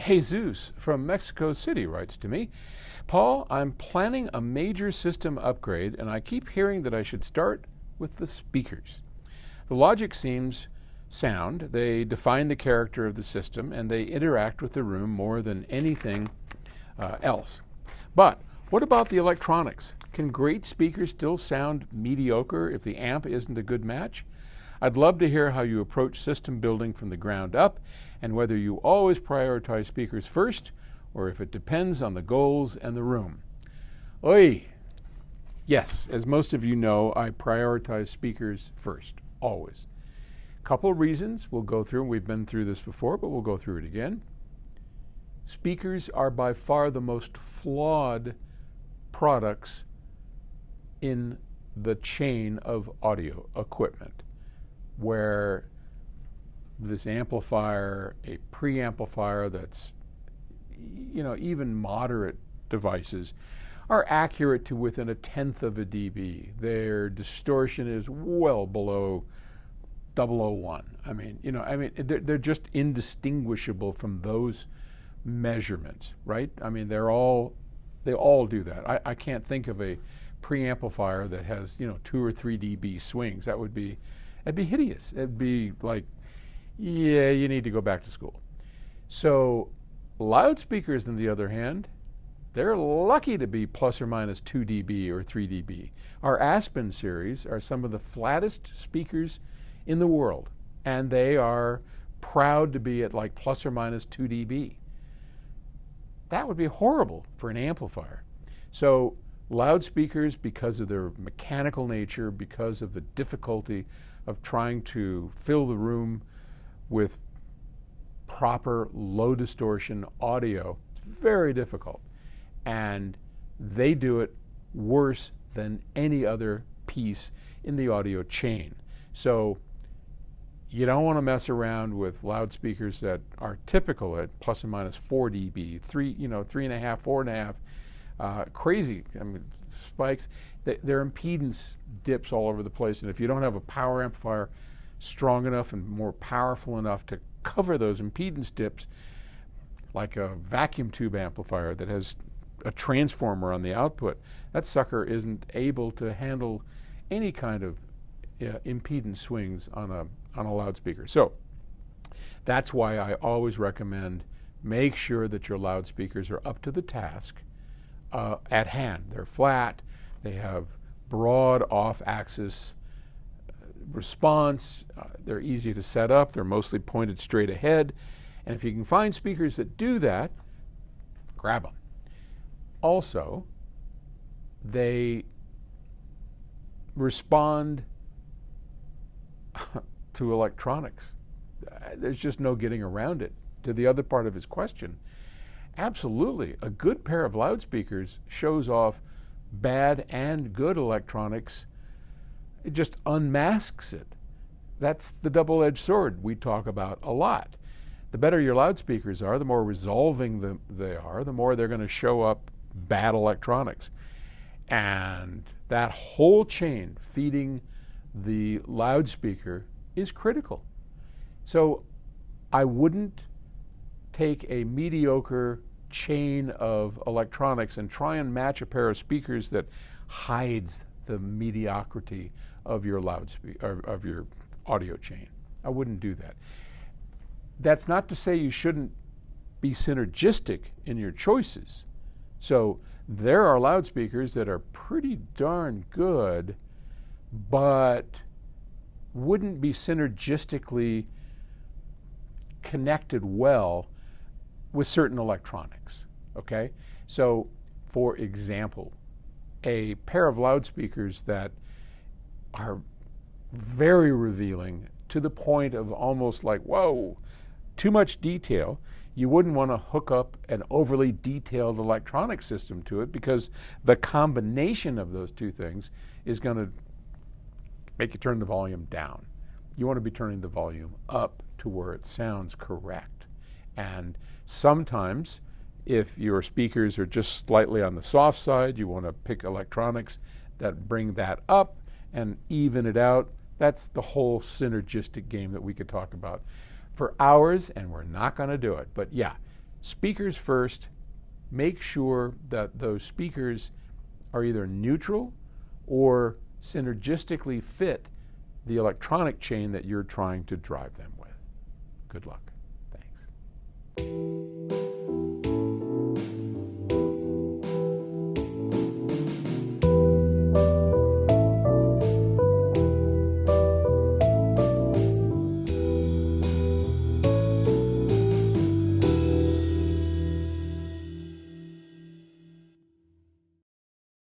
Jesus from Mexico City writes to me, Paul, I'm planning a major system upgrade and I keep hearing that I should start with the speakers. The logic seems sound. They define the character of the system and they interact with the room more than anything else. But what about the electronics? Can great speakers still sound mediocre if the amp isn't a good match? I'd love to hear how you approach system building from the ground up and whether you always prioritize speakers first or if it depends on the goals and the room. Oi! Yes, as most of you know, I prioritize speakers first, always. Couple reasons we'll go through. We've been through this before, but we'll go through it again. Speakers are by far the most flawed products in the chain of audio equipment, where this amplifier, a preamplifier that's, even moderate devices, are accurate to within 1/10 of a dB. Their distortion is well below 0.001. They're just indistinguishable from those measurements, right? They all do that. I can't think of a preamplifier that has 2 or 3 dB swings. That'd be hideous. It'd be like, yeah, you need to go back to school. So loudspeakers, on the other hand, they're lucky to be plus or minus 2 dB or 3 dB. Our Aspen series are some of the flattest speakers in the world, and they are proud to be at like plus or minus 2 dB. That would be horrible for an amplifier. So loudspeakers, because of their mechanical nature, because of the difficulty of trying to fill the room with proper low distortion audio, it's very difficult. And they do it worse than any other piece in the audio chain. So you don't want to mess around with loudspeakers that are typical at plus or minus 4 dB, 3.5, 4.5, crazy spikes. Their impedance dips all over the place, and if you don't have a power amplifier strong enough and more powerful enough to cover those impedance dips, like a vacuum tube amplifier that has a transformer on the output, that sucker isn't able to handle any kind of impedance swings on a loudspeaker. So that's why I always recommend make sure that your loudspeakers are up to the task at hand. They're flat, they have broad off-axis response, they're easy to set up, they're mostly pointed straight ahead, and if you can find speakers that do that, grab them. Also, they respond to electronics. There's just no getting around it. To the other part of his question, absolutely, a good pair of loudspeakers shows off bad and good electronics. It just unmasks it. That's the double-edged sword we talk about a lot. The better your loudspeakers are, the more resolving they are, the more they're going to show up bad electronics. And that whole chain feeding the loudspeaker is critical. So I wouldn't take a mediocre chain of electronics and try and match a pair of speakers that hides the mediocrity of your of your audio chain. I wouldn't do that. That's not to say you shouldn't be synergistic in your choices. So there are loudspeakers that are pretty darn good, but wouldn't be synergistically connected well with certain electronics, okay? So, for example, a pair of loudspeakers that are very revealing to the point of almost like, whoa, too much detail. You wouldn't want to hook up an overly detailed electronic system to it because the combination of those two things is going to make you turn the volume down. You want to be turning the volume up to where it sounds correct. And sometimes, if your speakers are just slightly on the soft side, you want to pick electronics that bring that up and even it out. That's the whole synergistic game that we could talk about for hours, and we're not going to do it. But yeah, speakers first. Make sure that those speakers are either neutral or synergistically fit the electronic chain that you're trying to drive them with. Good luck. Thanks.